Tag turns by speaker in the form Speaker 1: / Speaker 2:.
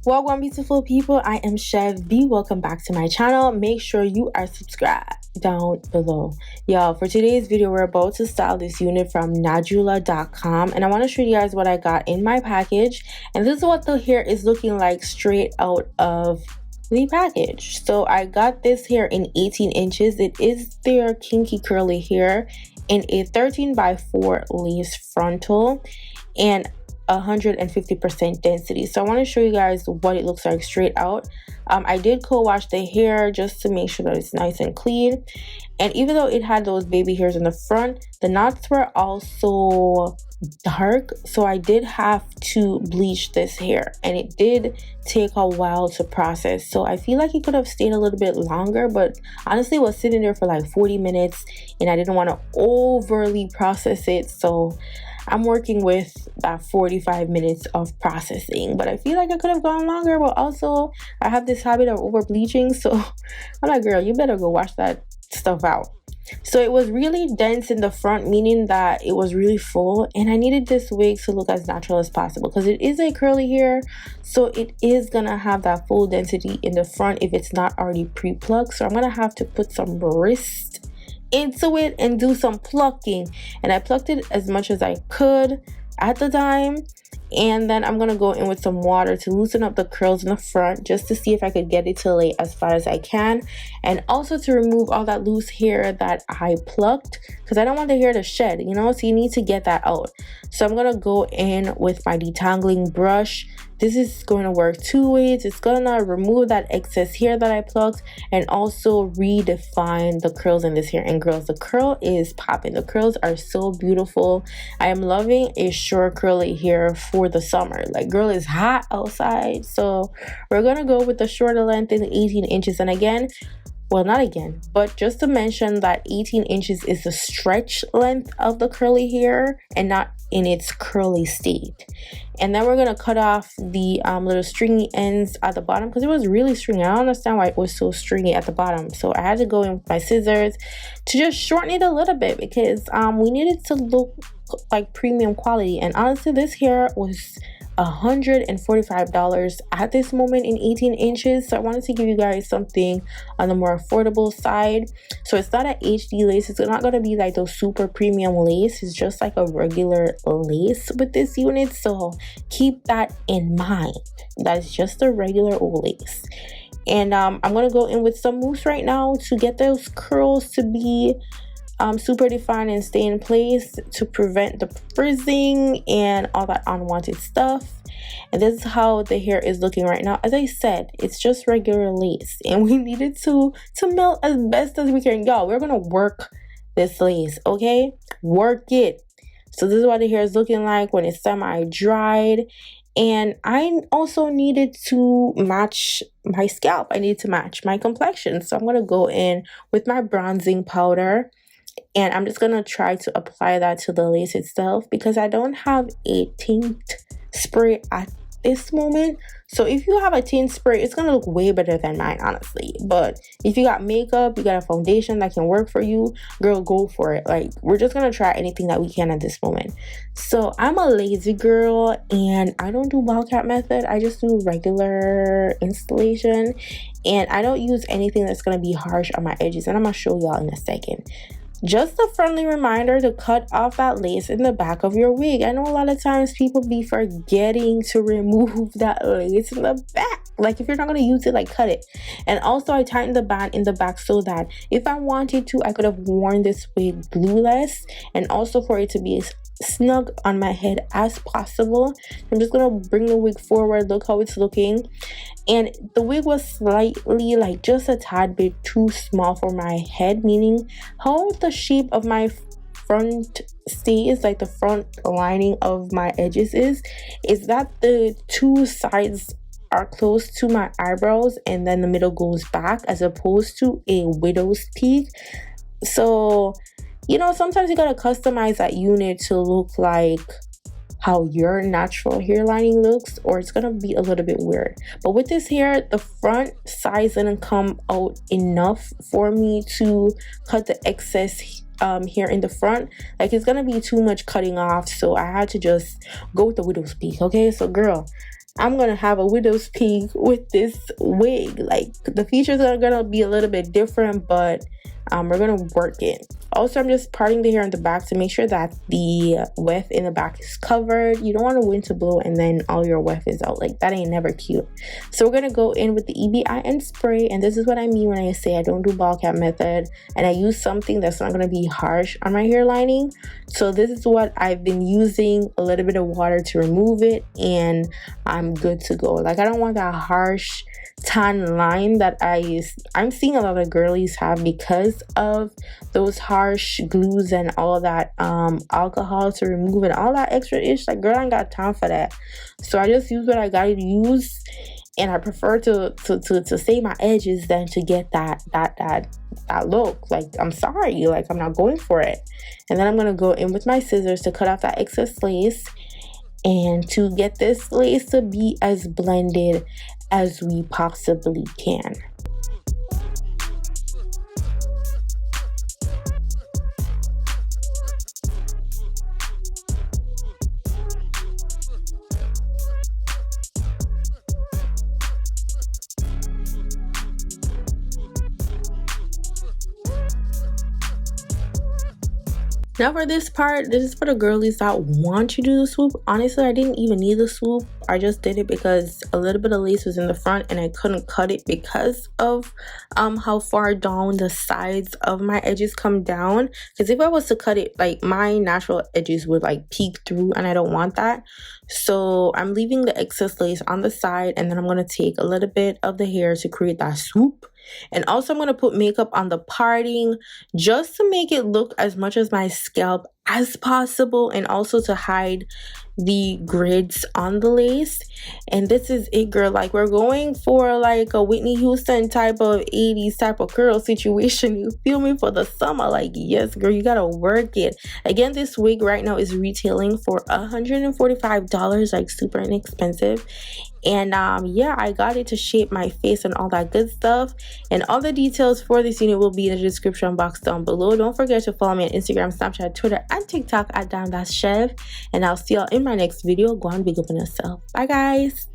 Speaker 1: Welcome, beautiful people. I am Chevb. Welcome back to my channel. Make sure you are subscribed down below. Y'all, for today's video, we're about to style this unit from Nadula.com, and I want to show you guys what I got in my package. And this is what the hair is looking like straight out of the package. So I got this hair in 18 inches. It is their kinky curly hair in a 13x4 lace frontal and 150% density. So I want to show you guys what it looks like straight out. I did co-wash the hair just to make sure that it's nice and clean, and even though it had those baby hairs in the front, the knots were also dark, so I did have to bleach this hair, and it did take a while to process. So I feel like it could have stayed a little bit longer, but honestly it was sitting there for like 40 minutes and I didn't want to overly process it, so I'm working with that 45 minutes of processing. But I feel like I could have gone longer, but also I have this habit of over bleaching, so I'm like, girl, you better go wash that stuff out. So it was really dense in the front, meaning that it was really full, and I needed this wig to look as natural as possible because it is a curly hair, so it is gonna have that full density in the front if it's not already pre-plucked. So I'm gonna have to put some wrist into it and do some plucking, and I plucked it as much as I could at the time, and then I'm gonna go in with some water to loosen up the curls in the front just to see if I could get it to lay as flat as I can, and also to remove all that loose hair that I plucked because I don't want the hair to shed, you know, so you need to get that out. So I'm gonna go in with my detangling brush. This is going to work two ways. It's gonna remove that excess hair that I plucked and also redefine the curls in this hair. And girls, the curl is popping. The curls are so beautiful. I am loving a short curly hair for the summer. Like, girl, it's hot outside, so we're gonna go with the shorter length in 18 inches. And again, well, not again, but just to mention that 18 inches is the stretch length of the curly hair and not in its curly state. And then we're gonna cut off the little stringy ends at the bottom because it was really stringy. I don't understand why it was so stringy at the bottom, so I had to go in with my scissors to just shorten it a little bit because we needed to look like premium quality. And honestly, this hair was $145 at this moment in 18 inches, so I wanted to give you guys something on the more affordable side. So it's not an HD lace, it's not going to be like those super premium lace, it's just like a regular lace with this unit, so keep that in mind. That's just a regular old lace. And I'm going to go in with some mousse right now to get those curls to be super defined and stay in place to prevent the frizzing and all that unwanted stuff. And this is how the hair is looking right now. As I said, it's just regular lace, and we needed to melt as best as we can. Y'all, we're gonna work this lace, okay? Work it. So this is what the hair is looking like when it's semi-dried. And I also needed to match my scalp. I need to match my complexion, so I'm gonna go in with my bronzing powder, and I'm just gonna try to apply that to the lace itself because I don't have a tint spray at this moment. So if you have a tint spray, it's gonna look way better than mine, honestly. But if you got makeup, you got a foundation that can work for you, girl, go for it. Like, we're just gonna try anything that we can at this moment. So I'm a lazy girl and I don't do ball cap method. I just do regular installation, and I don't use anything that's gonna be harsh on my edges, and I'm gonna show y'all in a second. Just a friendly reminder to cut off that lace in the back of your wig. I know a lot of times people be forgetting to remove that lace in the back. Like, if you're not going to use it, like, cut it. And also, I tightened the band in the back so that if I wanted to, I could have worn this wig glueless, and also for it to be as snug on my head as possible. I'm just going to bring the wig forward. Look how it's looking. And the wig was slightly, like, just a tad bit too small for my head, meaning how the shape of my front stays, like the front lining of my edges is that the two sides are close to my eyebrows and then the middle goes back, as opposed to a widow's peak. So, you know, sometimes you gotta customize that unit to look like how your natural hair lining looks, or it's gonna be a little bit weird. But with this hair, the front size didn't come out enough for me to cut the excess hair in the front. Like, it's gonna be too much cutting off, so I had to just go with the widow's peak. Okay, so girl, I'm gonna have a widow's peak with this wig. Like, the features are gonna be a little bit different, but we're gonna work it. Also, I'm just parting the hair in the back to make sure that the weft in the back is covered. You don't want to wind to blow and then all your weft is out. Like, that ain't never cute. So we're gonna go in with the EBIN spray, and this is what I mean when I say I don't do ball cap method, and I use something that's not gonna be harsh on my hair lining. So this is what I've been using, a little bit of water to remove it, and I'm good to go. Like, I don't want that harsh tan line that I'm seeing a lot of girlies have because of those harsh glues and all that alcohol to remove and all that extra ish. Like, girl, I ain't got time for that. So I just use what I gotta use, and I prefer to save my edges than to get that look. Like, I'm sorry, like, I'm not going for it. And then I'm gonna go in with my scissors to cut off that excess lace, and to get this lace to be as blended as we possibly can. Now for this part, this is for the girlies that want to do the swoop. Honestly, I didn't even need the swoop. I just did it because a little bit of lace was in the front and I couldn't cut it because of how far down the sides of my edges come down. Because if I was to cut it, like, my natural edges would like peek through, and I don't want that. So I'm leaving the excess lace on the side, and then I'm going to take a little bit of the hair to create that swoop. And also I'm going to put makeup on the parting just to make it look as much as my scalp as possible, and also to hide the grids on the lace. And this is it, girl. Like, we're going for like a Whitney Houston type of 80s type of curl situation, you feel me, for the summer. Like, yes, girl, you gotta work it. Again, this wig right now is retailing for $145, like super inexpensive. And yeah, I got it to shape my face and all that good stuff. And all the details for this unit will be in the description box down below. Don't forget to follow me on Instagram, Snapchat, Twitter, and TikTok at Chev. And I'll see y'all in my next video. Go on, big up on yourself. Bye, guys.